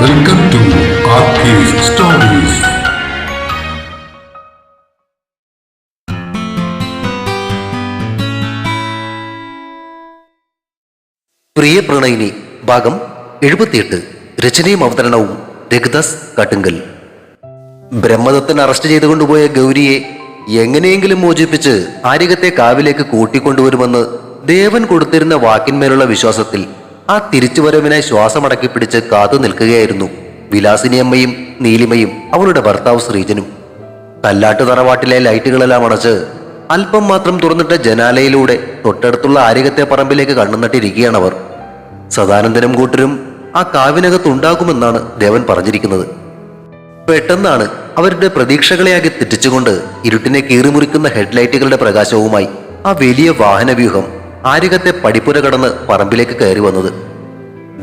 Welcome to RK's Stories. പ്രിയ പ്രണയിനി ഭാഗം 78. രചനയും അവതരണവും രഘുദാസ് കാട്ടുങ്കൽ. ബ്രഹ്മദത്തൻ അറസ്റ്റ് ചെയ്തുകൊണ്ടുപോയ ഗൗരിയെ എങ്ങനെയെങ്കിലും മോചിപ്പിച്ച് ആര്യകത്തെ കാവിലേക്ക് കൂട്ടിക്കൊണ്ടുവരുമെന്ന് ദേവൻ കൊടുത്തിരുന്ന വാക്കിന്മേലുള്ള വിശ്വാസത്തിൽ ആ തിരിച്ചുവരവിനായി ശ്വാസമടക്കി പിടിച്ച് കാത്തു നിൽക്കുകയായിരുന്നു വിലാസിനിയമ്മയും നീലിമയും അവളുടെ ഭർത്താവ് ശ്രീജനും. കല്ലാട്ട് തറവാട്ടിലെ ലൈറ്റുകളെല്ലാം അണച്ച് അല്പം മാത്രം തുറന്നിട്ട ജനാലയിലൂടെ തൊട്ടടുത്തുള്ള ആര്യകത്തെ പറമ്പിലേക്ക് കണ്ണുനട്ടിരിക്കുകയാണവർ. സദാനന്ദനും കൂട്ടരും ആ കാവിനകത്തുണ്ടാകുമെന്നാണ് ദേവൻ പറഞ്ഞിരിക്കുന്നത്. പെട്ടെന്നാണ് അവരുടെ പ്രതീക്ഷകളെയാകെ തെറ്റിച്ചുകൊണ്ട് ഇരുട്ടിനെ കീറിമുറിക്കുന്ന ഹെഡ്ലൈറ്റുകളുടെ പ്രകാശവുമായി ആ വലിയ വാഹനവ്യൂഹം ആര്യകത്തെ പടിപ്പുര കടന്ന് പറമ്പിലേക്ക് കയറി വന്നത്.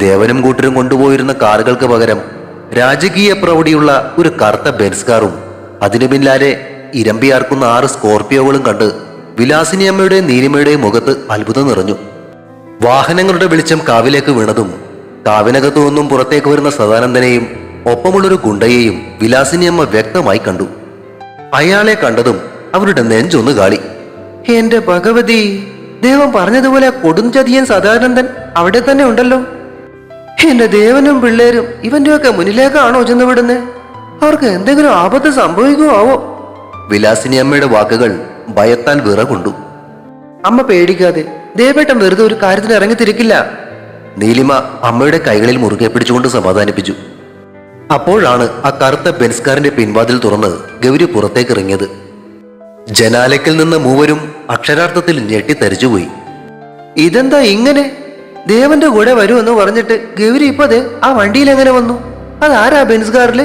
ദേവനും കൂട്ടരും കൊണ്ടുപോയിരുന്ന കാറുകൾക്ക് പകരം രാജകീയ പ്രൗഢിയുള്ള ഒരു കറുത്ത ബെൻസ് കാറും അതിനു പിന്നാലെ ഇരമ്പിയാർക്കുന്ന 6 സ്കോർപിയോകളും കണ്ട് വിലാസിനിയമ്മയുടെയും നീലിമയുടെയും മുഖത്ത് അത്ഭുതം നിറഞ്ഞു. വാഹനങ്ങളുടെ വെളിച്ചം കാവിലേക്ക് വീണതും കാവിനകത്തു നിന്നും പുറത്തേക്ക് വരുന്ന സദാനന്ദനെയും ഒപ്പമുള്ളൊരു ഗുണ്ടയെയും വിലാസിനിയമ്മ വ്യക്തമായി കണ്ടു. അയാളെ കണ്ടതും അവരുടെ നെഞ്ചൊന്ന് കാളി. എന്റെ ഭഗവതി, ദേവൻ പറഞ്ഞതുപോലെ കൊടുംചതിയൻ സദാനന്ദൻ അവിടെ തന്നെ ഉണ്ടല്ലോ. എന്റെ ദേവനും പിള്ളേരും ഇവന്റെയൊക്കെ മുന്നിലേക്കാണോ ചെന്ന് വിടുന്നത്? അവർക്ക് എന്തെങ്കിലും ആപത്ത് സംഭവിക്കുമോ? വിലാസിനിയമ്മയുടെ വാക്കുകൾ ഭയത്താൽ വിറകൊണ്ടു. അമ്മ പേടിക്കാതെ, ദേവേട്ടൻ വെറുതെ ഒരു കാര്യത്തിന് ഇറങ്ങിത്തിരിക്കില്ല. നീലിമ അമ്മയുടെ കൈകളിൽ മുറുകെ പിടിച്ചുകൊണ്ട് സമാധാനിപ്പിച്ചു. അപ്പോഴാണ് ആ കറുത്ത ബെൻസ്കാറിന്റെ പിൻവാതിൽ തുറന്ന് ഗൗരി പുറത്തേക്ക് ഇറങ്ങിയത്. ജനാലയ്ക്കിൽ നിന്ന് മൂവരും അക്ഷരാർത്ഥത്തിൽ ഞെട്ടിത്തരിച്ചുപോയി. ഇതെന്താ ഇങ്ങനെ? ദേവന്റെ കൂടെ വരുമെന്ന് പറഞ്ഞിട്ട് ഗൗരി ഇപ്പതേ ആ വണ്ടിയിൽ എങ്ങനെ വന്നു? അതാരാ ബെൻസ്കാറില്?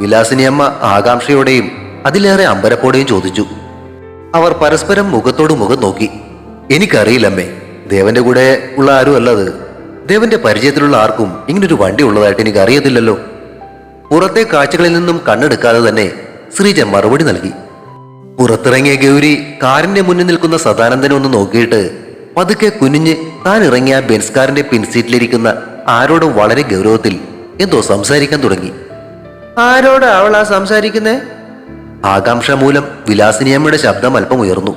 വിലാസിനിയമ്മ ആകാംക്ഷയോടെയും അതിലേറെ അമ്പരപ്പോടെയും ചോദിച്ചു. അവർ പരസ്പരം മുഖത്തോട് മുഖം നോക്കി. എനിക്കറിയില്ലമ്മേ, ദേവന്റെ കൂടെ ഉള്ള ആരും അല്ലത്. ദേവന്റെ പരിചയത്തിലുള്ള ആർക്കും ഇങ്ങനൊരു വണ്ടി ഉള്ളതായിട്ട് എനിക്ക് അറിയത്തില്ലല്ലോ. പുറത്തെ കാഴ്ചകളിൽ നിന്നും കണ്ണെടുക്കാതെ തന്നെ ശ്രീജൻ മറുപടി നൽകി. പുറത്തിറങ്ങിയ ഗൗരി കാറിന്റെ മുന്നിൽ നിൽക്കുന്ന സദാനന്ദനെ ഒന്ന് നോക്കിയിട്ട് പതുക്കെ കുനിഞ്ഞ് താൻ ഇറങ്ങിയ ബെൻസ്കാറിന്റെ പിൻസീറ്റിലിരിക്കുന്ന ആരോട് വളരെ ഗൗരവത്തിൽ എന്തോ സംസാരിക്കാൻ തുടങ്ങി. ആരോടാ അവളാ സംസാരിക്കുന്നേ? ആകാംക്ഷ മൂലം വിലാസിനിയമ്മയുടെ ശബ്ദം അല്പം ഉയർന്നു.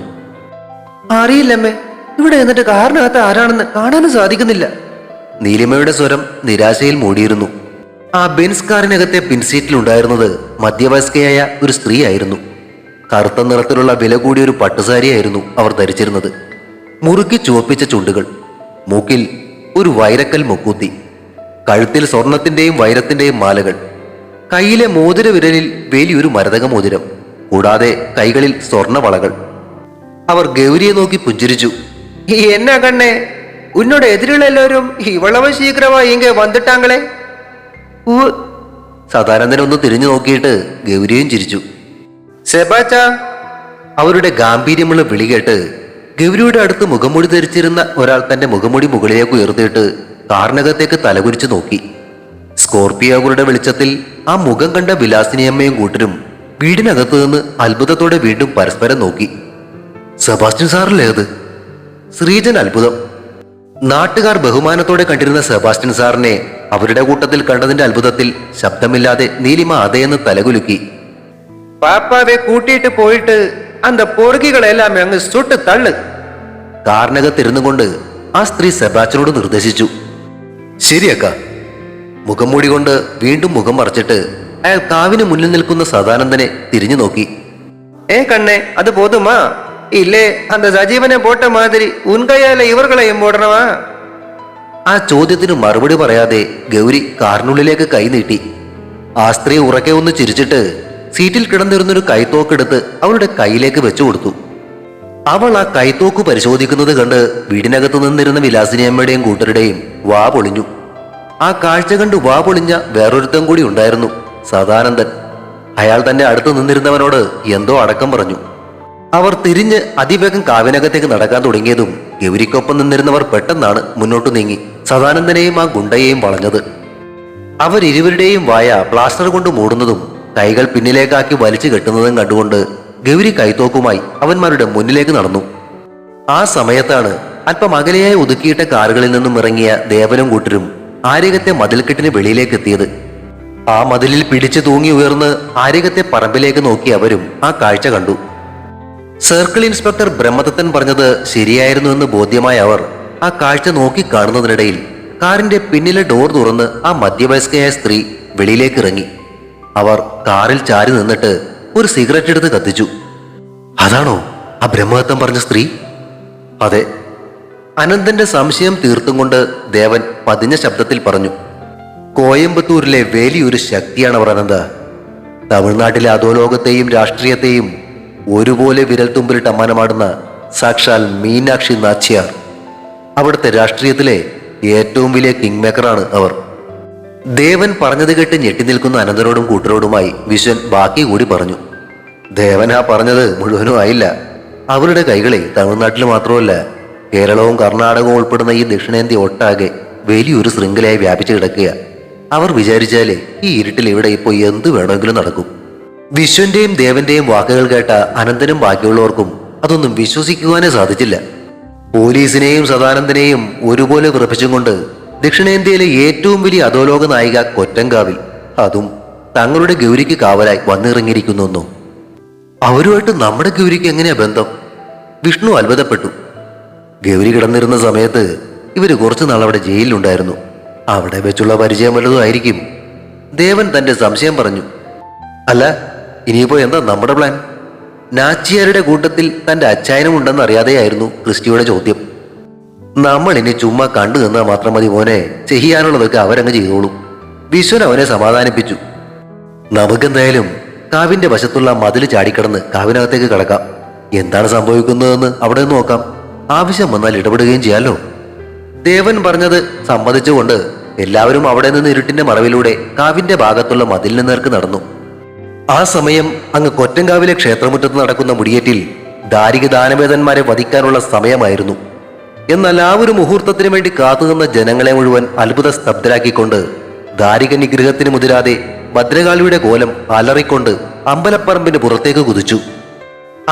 അറിയില്ലമ്മേ, ഇവിടെ എന്നിട്ട് കാറിനകത്ത് ആരാണെന്ന് കാണാനും സാധിക്കുന്നില്ല. നീലിമയുടെ സ്വരം നിരാശയിൽ മൂടിയിരുന്നു. ആ ബെൻസ് കാറിനകത്തെ പിൻസീറ്റിലുണ്ടായിരുന്നത് മധ്യവയസ്കയായ ഒരു സ്ത്രീ ആയിരുന്നു. കറുത്ത നിറത്തിലുള്ള വില കൂടിയ ഒരു പട്ടുസാരിയായിരുന്നു അവർ ധരിച്ചിരുന്നത്. മുറുക്കി ചുവപ്പിച്ച ചുണ്ടുകൾ, മൂക്കിൽ ഒരു വൈരക്കൽ മുക്കൂത്തി, കഴുത്തിൽ സ്വർണത്തിന്റെയും വൈരത്തിന്റെയും മാലകൾ, കയ്യിലെ മോതിര വിരലിൽ വലിയൊരു മരതക മോതിരം, കൂടാതെ കൈകളിൽ സ്വർണവളകൾ. അവർ ഗൗരിയെ നോക്കി പുഞ്ചിരിച്ചു. എന്നാ കണ്ണേ, ഉന്നോട് എതിരുള്ള എല്ലാവരും ഇവളവ ശീഘ്രമായി ഇങ്ങ വന്നിട്ടാങ്ങളെ. സദാനന്ദൻ ഒന്ന് തിരിഞ്ഞു നോക്കിയിട്ട് ഗൗരിയും ചിരിച്ചു. സെബാച്ച, അവരുടെ ഗാംഭീര്യമുള്ള വിളി കേട്ട് ഗൗരിയുടെ അടുത്ത് മുഖംമൂടി ധരിച്ചിരുന്ന ഒരാൾ തന്റെ മുഖംമൂടി മുകളിലേക്ക് ഉയർത്തിയിട്ട് കാറിനകത്തേക്ക് തലകുരിച്ചു നോക്കി. സ്കോർപിയോകളുടെ വെളിച്ചത്തിൽ ആ മുഖം കണ്ട വിലാസിനിയമ്മയും കൂട്ടരും വീടിനകത്തു നിന്ന് അത്ഭുതത്തോടെ വീണ്ടും പരസ്പരം നോക്കി. സെബാസ്റ്റ്യൻ സാറല്ലേ അത്? ശ്രീജൻ അത്ഭുതം. നാട്ടുകാർ ബഹുമാനത്തോടെ കണ്ടിരുന്ന സെബാസ്റ്റ്യൻ സാറിനെ അവരുടെ കൂട്ടത്തിൽ കണ്ടതിന്റെ അത്ഭുതത്തിൽ ശബ്ദമില്ലാതെ നീലിമ അതേന്ന് തലകുലുക്കി. പാപ്പാവെ കൂട്ടിയിട്ട് പോയിട്ട് അന്ത പൊറുകികളെല്ലാം അങ്ങ് സുട്ട് തള്ളു. കാറിനകത്തിരുന്നു കൊണ്ട് ആ സ്ത്രീ സെബാസ്റ്റ്യനോട് നിർദ്ദേശിച്ചു. ശരിയക്ക. മുഖം മൂടി കൊണ്ട് വീണ്ടും മുഖം മറച്ചിട്ട് അയാൾ കാവിന് മുന്നിൽ നിൽക്കുന്ന സദാനന്ദനെ തിരിഞ്ഞു നോക്കി. കണ്ണേ, അത് പോതുമാ? ഇല്ലേ അന്ത സജീവനെ പോട്ട മാതിരി ഉൻകയാല ഇവർകളെയും പോടണമാ? ആ ചോദ്യത്തിന് മറുപടി പറയാതെ ഗൗരി കാറിനുള്ളിലേക്ക് കൈ നീട്ടി. ആ സ്ത്രീ ഉറക്കെ ഒന്ന് ചിരിച്ചിട്ട് സീറ്റിൽ കിടന്നിരുന്നൊരു കൈത്തോക്കെടുത്ത് അവളുടെ കൈയിലേക്ക് വെച്ചു കൊടുത്തു. അവൾ ആ കൈത്തോക്ക് പരിശോധിക്കുന്നത് കണ്ട് വീടിനകത്ത് നിന്നിരുന്ന വിലാസിനിയമ്മയുടെയും കൂട്ടരുടെയും വാ പൊളിഞ്ഞു. ആ കാഴ്ച കണ്ട് വാ പൊളിഞ്ഞ വേറൊരുത്തം കൂടി ഉണ്ടായിരുന്നു, സദാനന്ദൻ. അയാൾ തന്നെ അടുത്ത് നിന്നിരുന്നവനോട് എന്തോ അടക്കം പറഞ്ഞു. അവർ തിരിഞ്ഞ് അതിവേഗം കാവിനകത്തേക്ക് നടക്കാൻ തുടങ്ങിയതും ഗൗരിക്കൊപ്പം നിന്നിരുന്നവർ പെട്ടെന്നാണ് മുന്നോട്ടു നീങ്ങി സദാനന്ദനെയും ആ ഗുണ്ടയെയും വളഞ്ഞത്. അവരിരുവരുടെയും വായ പ്ലാസ്റ്റർ കൊണ്ട് മൂടുന്നതും കൈകൾ പിന്നിലേക്കാക്കി വലിച്ചു കെട്ടുന്നതും കണ്ടുകൊണ്ട് ഗൗരി കൈത്തോക്കുമായി അവന്മാരുടെ മുന്നിലേക്ക് നടന്നു. ആ സമയത്താണ് അല്പം അകലെയായി ഒതുക്കിയിട്ട കാറുകളിൽ നിന്നും ഇറങ്ങിയ ദേവനും കൂട്ടരും ആര്യകത്തെ മതിൽക്കെട്ടിന് വെളിയിലേക്ക് എത്തിയത്. ആ മതിലിൽ പിടിച്ചു തൂങ്ങി ഉയർന്ന് ആര്യകത്തെ പറമ്പിലേക്ക് നോക്കി അവരും ആ കാഴ്ച കണ്ടു. സർക്കിൾ ഇൻസ്പെക്ടർ ബ്രഹ്മദത്തൻ പറഞ്ഞത് ശരിയായിരുന്നു എന്ന് ബോധ്യമായ അവർ ആ കാഴ്ച നോക്കി കാണുന്നതിനിടയിൽ കാറിന്റെ പിന്നിലെ ഡോർ തുറന്ന് ആ മധ്യവയസ്കയായ സ്ത്രീ വെളിയിലേക്ക് ഇറങ്ങി. അവർ കാറിൽ ചാരി നിന്നിട്ട് ഒരു സിഗരറ്റ് എടുത്ത് കത്തിച്ചു. അതാണോ ആ ബ്രഹ്മദത്തൻ പറഞ്ഞ സ്ത്രീ? അതെ. അനന്തന്റെ സംശയം തീർത്തും കൊണ്ട് ദേവൻ പതിഞ്ഞ ശബ്ദത്തിൽ പറഞ്ഞു. കോയമ്പത്തൂരിലെ വലിയൊരു ശക്തിയാണ് അവർ അനന്ത. തമിഴ്നാട്ടിലെ അധോലോകത്തെയും രാഷ്ട്രീയത്തെയും ഒരുപോലെ വിരൽത്തുമ്പിലിട്ട് അമ്മാനമാടുന്ന സാക്ഷാൽ മീനാക്ഷി നാച്ചിയാർ. അവിടുത്തെ രാഷ്ട്രീയത്തിലെ ഏറ്റവും വലിയ കിങ് മേക്കറാണ് അവർ. ദേവൻ പറഞ്ഞത് കേട്ട് ഞെട്ടി നിൽക്കുന്ന അനന്തനോടും കൂട്ടരോടുമായി വിശ്വൻ ബാക്കി കൂടി പറഞ്ഞു. ദേവൻ ആ പറഞ്ഞത് മുഴുവനും ആയില്ല. അവരുടെ കൈകളെ തമിഴ്നാട്ടിൽ മാത്രമല്ല കേരളവും കർണാടകവും ഉൾപ്പെടുന്ന ഈ ദക്ഷിണേന്ത്യ ഒട്ടാകെ വലിയൊരു ശൃംഖലയായി വ്യാപിച്ചു കിടക്കുക. അവർ വിചാരിച്ചാലേ ഈ ഇരുട്ടിൽ ഇവിടെ ഇപ്പോൾ എന്ത് വേണമെങ്കിലും നടക്കും. വിശ്വന്റെയും ദേവന്റെയും വാക്കുകൾ കേട്ട അനന്തനും ബാക്കിയുള്ളവർക്കും അതൊന്നും വിശ്വസിക്കുവാനേ സാധിച്ചില്ല. പോലീസിനെയും സദാനന്ദനെയും ഒരുപോലെ വിറപ്പിച്ചും കൊണ്ട് ദക്ഷിണേന്ത്യയിലെ ഏറ്റവും വലിയ അധോലോക നായിക കൊറ്റങ്കാവിൽ, അതും തങ്ങളുടെ ഗൗരിക്ക് കാവലായി വന്നിറങ്ങിയിരിക്കുന്നു. അവരുമായിട്ട് നമ്മുടെ ഗൗരിക്ക് എങ്ങനെയാ ബന്ധം? വിഷ്ണു അത്ഭുതപ്പെട്ടു. ഗൗരി കിടന്നിരുന്ന സമയത്ത് ഇവര് കുറച്ചു നാൾ അവിടെ ജയിലിലുണ്ടായിരുന്നു. അവിടെ വെച്ചുള്ള പരിചയം വല്ലതും ആയിരിക്കും. ദേവൻ തന്റെ സംശയം പറഞ്ഞു. അല്ല, ഇനിയിപ്പോ എന്താ നമ്മുടെ പ്ലാൻ? നാച്ചിയാരുടെ കൂട്ടത്തിൽ തന്റെ അച്ചായനും ഉണ്ടെന്ന് അറിയാതെയായിരുന്നു ക്രിസ്റ്റിയുടെ ചോദ്യം. നമ്മൾ ഇനി ചുമ്മാ കണ്ടു നിന്നാൽ മാത്രം മതി മോനെ, ചെയ്യാനുള്ളതൊക്കെ അവരങ്ങ് ചെയ്തോളൂ. വിശ്വൻ അവനെ സമാധാനിപ്പിച്ചു. നമുക്കെന്തായാലും കാവിന്റെ വശത്തുള്ള മതിൽ ചാടിക്കടന്ന് കാവിനകത്തേക്ക് കടക്കാം. എന്താണ് സംഭവിക്കുന്നതെന്ന് അവിടെ നിന്ന് നോക്കാം. ആവശ്യം വന്നാൽ ഇടപെടുകയും ചെയ്യാലോ. ദേവൻ പറഞ്ഞത് സമ്മതിച്ചുകൊണ്ട് എല്ലാവരും അവിടെ നിന്ന് ഇരുട്ടിന്റെ മറവിലൂടെ കാവിന്റെ ഭാഗത്തുള്ള മതിലിന് നേർക്ക് നടന്നു. ആ സമയം അങ്ങ് കൊറ്റങ്കാവിലെ ക്ഷേത്രമുറ്റത്ത് നടക്കുന്ന മുടിയേറ്റിൽ ദാരിക ദാനവേദന്മാരെ വധിക്കാനുള്ള സമയമായിരുന്നു. എന്നാൽ ആ ഒരു മുഹൂർത്തത്തിന് വേണ്ടി കാത്തുനിന്ന ജനങ്ങളെ മുഴുവൻ അത്ഭുത സ്തബ്ധരാക്കിക്കൊണ്ട് ദാരിക നിഗ്രഹത്തിന് മുതിരാതെ ഭദ്രകാളിയുടെ കോലം അലറിക്കൊണ്ട് അമ്പലപ്പറമ്പിന് പുറത്തേക്ക് കുതിച്ചു.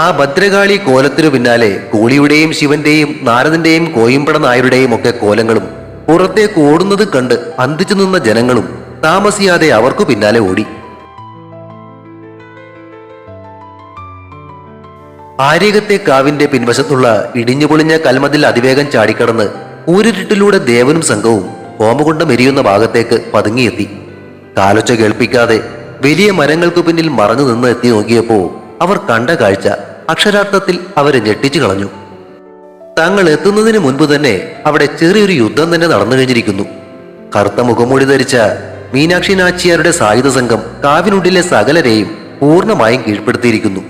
ആ ഭദ്രകാളി കോലത്തിനു പിന്നാലെ കൂളിയുടെയും ശിവന്റെയും നാരദന്റെയും കോയിമ്പട നായരുടെയും ഒക്കെ കോലങ്ങളും പുറത്തേക്ക് ഓടുന്നത് കണ്ട് അന്തിച്ചു നിന്ന ജനങ്ങളും താമസിയാതെ അവർക്കു പിന്നാലെ ഓടി. ആര്യകത്തെ കാവിന്റെ പിൻവശത്തുള്ള ഇടിഞ്ഞുപൊളിഞ്ഞ കൽമതിൽ അതിവേഗം ചാടിക്കടന്ന് ഊരിരുട്ടിലൂടെ ദേവനും സംഘവും ഹോമകുണ്ടം എരിയുന്ന ഭാഗത്തേക്ക് പതുങ്ങിയെത്തി. കാലൊച്ച കേൾപ്പിക്കാതെ വലിയ മരങ്ങൾക്കു പിന്നിൽ മറഞ്ഞു നിന്ന് എത്തി നോക്കിയപ്പോ അവർ കണ്ട കാഴ്ച അക്ഷരാർത്ഥത്തിൽ അവരെ ഞെട്ടിച്ചു കളഞ്ഞു. തങ്ങൾ എത്തുന്നതിന് മുൻപ് തന്നെ അവിടെ ചെറിയൊരു യുദ്ധം തന്നെ നടന്നു കഴിഞ്ഞിരിക്കുന്നു. കറുത്ത മുഖംമൂടി ധരിച്ച മീനാക്ഷി നാച്ചിയാരുടെ സായുധ സംഘം കാവിനുള്ളിലെ സകലരെയും പൂർണ്ണമായും കീഴ്പ്പെടുത്തിയിരിക്കുന്നു.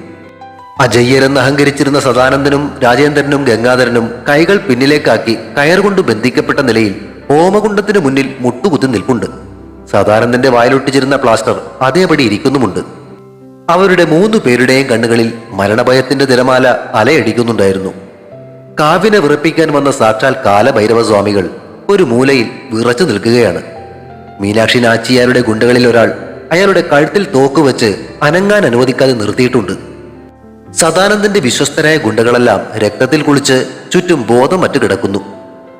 അജയ്യരെന്ന് അഹങ്കരിച്ചിരുന്ന സദാനന്ദനും രാജേന്ദ്രനും ഗംഗാധരനും കൈകൾ പിന്നിലേക്കാക്കി കയറുകൊണ്ട് ബന്ധിക്കപ്പെട്ട നിലയിൽ ഹോമകുണ്ടത്തിന് മുന്നിൽ മുട്ടുകുത്തി നിൽപ്പുണ്ട്. സദാനന്ദന്റെ വായിലൊട്ടിച്ചിരുന്ന പ്ലാസ്റ്റർ അതേപടി ഇരിക്കുന്നുമുണ്ട്. അവരുടെ 3 പേരുടെയും കണ്ണുകളിൽ മരണഭയത്തിന്റെ തിരമാല അലയടിക്കുന്നുണ്ടായിരുന്നു. കാവിനെ വിറപ്പിക്കാൻ വന്ന സാക്ഷാൽ കാലഭൈരവസ്വാമികൾ ഒരു മൂലയിൽ വിറച്ചു നിൽക്കുകയാണ്. മീനാക്ഷി നാച്ചിയാരുടെ ഗുണ്ടകളിൽ ഒരാൾ അയാളുടെ കഴുത്തിൽ തോക്കുവെച്ച് അനങ്ങാൻ അനുവദിക്കാതെ നിർത്തിയിട്ടുണ്ട്. സദാനന്ദന്റെ വിശ്വസ്തരായ ഗുണ്ടകളെല്ലാം രക്തത്തിൽ കുളിച്ച് ചുറ്റും ബോധം മറ്റു കിടക്കുന്നു.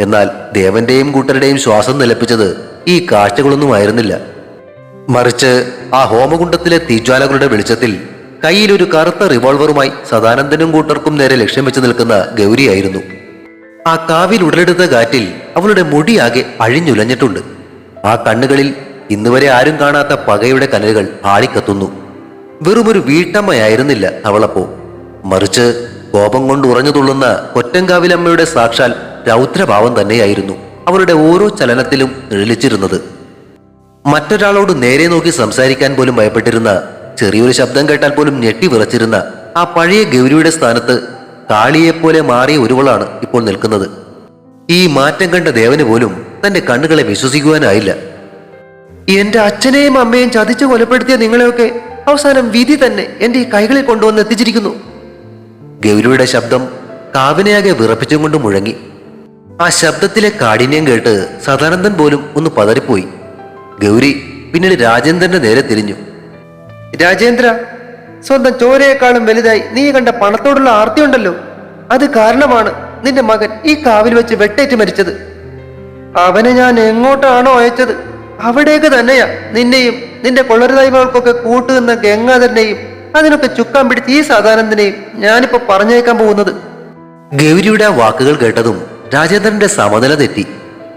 എന്നാൽ ദേവന്റെയും കൂട്ടരുടെയും ശ്വാസം നിലപ്പിച്ചത് ഈ കാഴ്ചകളൊന്നും ആയിരുന്നില്ല. മറിച്ച് ആ ഹോമകുണ്ടത്തിലെ തീജ്വാലകളുടെ വെളിച്ചത്തിൽ കയ്യിലൊരു കറുത്ത റിവോൾവറുമായി സദാനന്ദനും കൂട്ടർക്കും നേരെ ലക്ഷ്യം വെച്ച് നിൽക്കുന്ന ഗൗരിയായിരുന്നു. ആ കാവിൽ ഉടലെടുത്ത കാറ്റിൽ അവളുടെ മുടിയാകെ അഴിഞ്ഞുലഞ്ഞിട്ടുണ്ട്. ആ കണ്ണുകളിൽ ഇന്നുവരെ ആരും കാണാത്ത പകയുടെ കനലുകൾ ആളിക്കത്തുന്നു. വെറുമൊരു വീട്ടമ്മയായിരുന്നില്ല അവളപ്പോ, മറിച്ച് കോപം കൊണ്ട് ഉറഞ്ഞു തുള്ളുന്ന കൊറ്റങ്കാവിലമ്മയുടെ സാക്ഷാൽ രൗദ്രഭാവം തന്നെയായിരുന്നു അവരുടെ ഓരോ ചലനത്തിലും നിഴലിച്ചിരുന്നത്. മറ്റൊരാളോട് നേരെ നോക്കി സംസാരിക്കാൻ പോലും ഭയപ്പെട്ടിരുന്ന, ചെറിയൊരു ശബ്ദം കേട്ടാൽ പോലും ഞെട്ടി വിറച്ചിരുന്ന ആ പഴയ ഗൗരിയുടെ സ്ഥാനത്ത് കാളിയെപ്പോലെ മാറിയ ഒരുവളാണ് ഇപ്പോൾ നിൽക്കുന്നത്. ഈ മാറ്റം കണ്ട ദേവന് പോലും തന്റെ കണ്ണുകളെ വിശ്വസിക്കുവാനായില്ല. എന്റെ അച്ഛനെയും അമ്മയും ചതിച്ചു കൊലപ്പെടുത്തിയ നിങ്ങളെയൊക്കെ അവസാനം വിധി തന്നെ എന്റെ ഈ കൈകളിൽ കൊണ്ടുവന്ന് എത്തിച്ചിരിക്കുന്നു. ഗൗരിയുടെ ശബ്ദം കാവിനെയാകെ വിറപ്പിച്ചും കൊണ്ട് മുഴങ്ങി. ആ ശബ്ദത്തിലെ കാഠിന്യം കേട്ട് സദാനന്ദൻ പോലും ഒന്ന് പതറിപ്പോയി. ഗൗരി പിന്നീട് രാജേന്ദ്രന്റെ നേരെ തിരിഞ്ഞു. രാജേന്ദ്ര, സ്വന്തം ചോരയെക്കാളും വലുതായി നീ കണ്ട പണത്തോടുള്ള ആർത്തി ഉണ്ടല്ലോ, അത് കാരണമാണ് നിന്റെ മകൻ ഈ കാവിൽ വെച്ച് വെട്ടേറ്റ് മരിച്ചത്. അവനെ ഞാൻ എങ്ങോട്ടാണോ അയച്ചത് അവിടേക്ക് തന്നെയാ നിന്നെയും നിന്റെ കൊള്ളരുതായ്മകൾക്കൊക്കെ കൂട്ടുനിന്ന ഗംഗാധരനെയും അതിനൊക്കെ ചുക്കാൻ പിടിച്ച് ഈ സദാനന്ദനെയും ഞാനിപ്പോ പറഞ്ഞേക്കാൻ പോകുന്നത്. ഗൗരിയുടെ ആ വാക്കുകൾ കേട്ടതും രാജേന്ദ്രന്റെ സമനില തെറ്റി.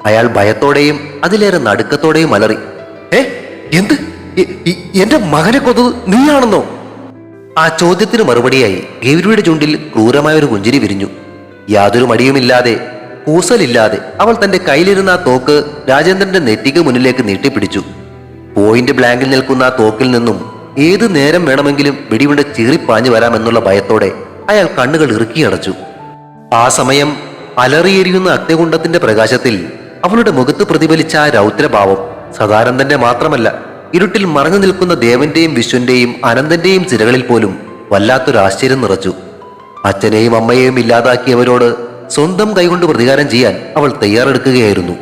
അയാൾ ഭയത്തോടെയും അതിലേറെ നടുക്കത്തോടെയും അലറി. എന്ത്? എന്റെ മകനെ കൊന്നത് നീയാണെന്നോ? ആ ചോദ്യത്തിന് മറുപടിയായി ഗൗരിയുടെ ചുണ്ടിൽ ക്രൂരമായ ഒരു പുഞ്ചിരി വിരിഞ്ഞു. യാതൊരു മടിയുമില്ലാതെ കൂസലില്ലാതെ അവൾ തന്റെ കയ്യിലിരുന്ന ആ തോക്ക് രാജേന്ദ്രന്റെ നെറ്റിക്ക് മുന്നിലേക്ക് നീട്ടിപ്പിടിച്ചു. പോയിന്റ് ബ്ലാങ്കിൽ നിൽക്കുന്ന ആ തോക്കിൽ നിന്നും ഏതു നേരം വേണമെങ്കിലും വെടിയുണ്ട ചീറിപ്പാഞ്ഞു വരാമെന്നുള്ള ഭയത്തോടെ അയാൾ കണ്ണുകൾ ഇറുക്കിയടച്ചു. ആ സമയം അലറിയെരിയുന്ന അഗ്നികുണ്ഡത്തിന്റെ പ്രകാശത്തിൽ അവളുടെ മുഖത്ത് പ്രതിഫലിച്ച ആ രൗദ്രഭാവം സദാനന്ദന്റെ മാത്രമല്ല, ഇരുട്ടിൽ മറഞ്ഞു നിൽക്കുന്ന ദേവന്റെയും വിശ്വന്റെയും അനന്തന്റെയും ചിരകളിൽ പോലും വല്ലാത്തൊരു ആശ്ചര്യം നിറച്ചു. അച്ഛനെയും അമ്മയെയും ഇല്ലാതാക്കിയവരോട് സ്വന്തം കൈകൊണ്ട് പ്രതികാരം ചെയ്യാൻ അവൾ തയ്യാറെടുക്കുകയായിരുന്നു.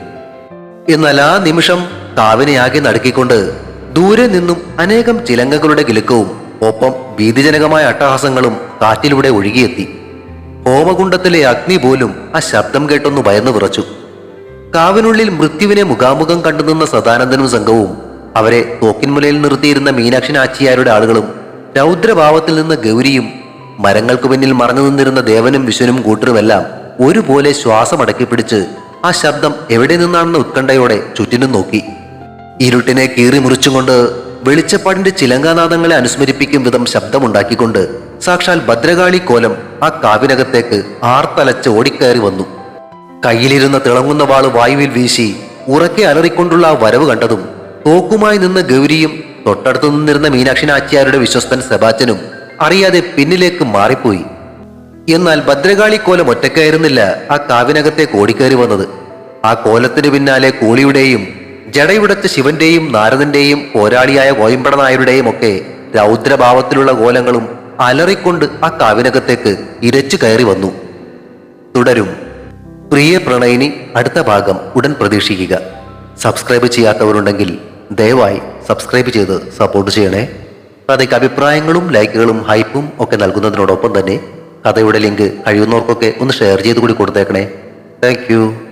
എന്നാൽ ആ നിമിഷം കാവിനെ ആകെ നടുക്കിക്കൊണ്ട് ദൂരെ നിന്നും അനേകം ചിലങ്കകളുടെ കിലുക്കവും ഒപ്പം ഭീതിജനകമായ അട്ടഹാസങ്ങളും കാറ്റിലൂടെ ഒഴുകിയെത്തി. ഹോമകുണ്ഡത്തിലെ അഗ്നി പോലും ആ ശബ്ദം കേട്ടൊന്നു ഭയന്നു വിറച്ചു. കാവിനുള്ളിൽ മൃത്യുവിനെ മുഖാമുഖം കണ്ടുനിന്ന സദാനന്ദനും സംഘവും, അവരെ തോക്കിൻമുലയിൽ നിർത്തിയിരുന്ന മീനാക്ഷി നാച്ചിയാരുടെ ആളുകളും, രൗദ്രഭാവത്തിൽ നിന്ന് ഗൗരിയും, മരങ്ങൾക്കു പിന്നിൽ മറഞ്ഞു നിന്നിരുന്ന ദേവനും വിശ്വനും കൂട്ടരുമെല്ലാം ഒരുപോലെ ശ്വാസമടക്കി പിടിച്ച് ആ ശബ്ദം എവിടെ നിന്നാണെന്ന ഉത്കണ്ഠയോടെ ചുറ്റിനും നോക്കി. ഇരുട്ടിനെ കീറി മുറിച്ചും കൊണ്ട് വെളിച്ചപ്പാടിന്റെ ചിലങ്കാനാദങ്ങളെ അനുസ്മരിപ്പിക്കും വിധം ശബ്ദമുണ്ടാക്കിക്കൊണ്ട് സാക്ഷാൽ ഭദ്രകാളി കോലം ആ കാവിനകത്തേക്ക് ആർത്തലച്ച് ഓടിക്കയറി വന്നു. കയ്യിലിരുന്ന തിളങ്ങുന്ന വാള് വായുവിൽ വീശി ഉറക്കെ അലറിക്കൊണ്ടുള്ള ആ വരവ് കണ്ടതും തോക്കുമായി നിന്ന് ഗൗരിയും തൊട്ടടുത്തു നിന്നിരുന്ന മീനാക്ഷി നാച്ചിയാരുടെ വിശ്വസ്തൻ സെബാസ്റ്റ്യനും അറിയാതെ പിന്നിലേക്ക് മാറിപ്പോയി. എന്നാൽ ഭദ്രകാളി കോലം ഒറ്റക്കായിരുന്നില്ല ആ കാവിനകത്തേക്ക് ഓടിക്കയറി വന്നത്. ആ കോലത്തിനു പിന്നാലെ കൂളിയുടെയും ജടയുടച്ച ശിവന്റെയും നാരദന്റെയും പോരാളിയായ കോയമ്പട നായരുടെയും ഒക്കെ രൗദ്രഭാവത്തിലുള്ള കോലങ്ങളും അലറിക്കൊണ്ട് ആ കാവിനകത്തേക്ക് ഇരച്ചു കയറി വന്നു. തുടരും. പ്രിയ പ്രണയിനി അടുത്ത ഭാഗം ഉടൻ പ്രതീക്ഷിക്കുക. സബ്സ്ക്രൈബ് ചെയ്യാത്തവരുണ്ടെങ്കിൽ ദയവായി സബ്സ്ക്രൈബ് ചെയ്ത് സപ്പോർട്ട് ചെയ്യണേ. കഥയ്ക്ക് അഭിപ്രായങ്ങളും ലൈക്കുകളും ഹൈപ്പും ഒക്കെ നൽകുന്നതിനോടൊപ്പം തന്നെ കഥയുടെ ലിങ്ക് കഴിയുന്നവർക്കൊക്കെ ഒന്ന് ഷെയർ ചെയ്ത് കൂടി കൊടുത്തേക്കണേ. താങ്ക്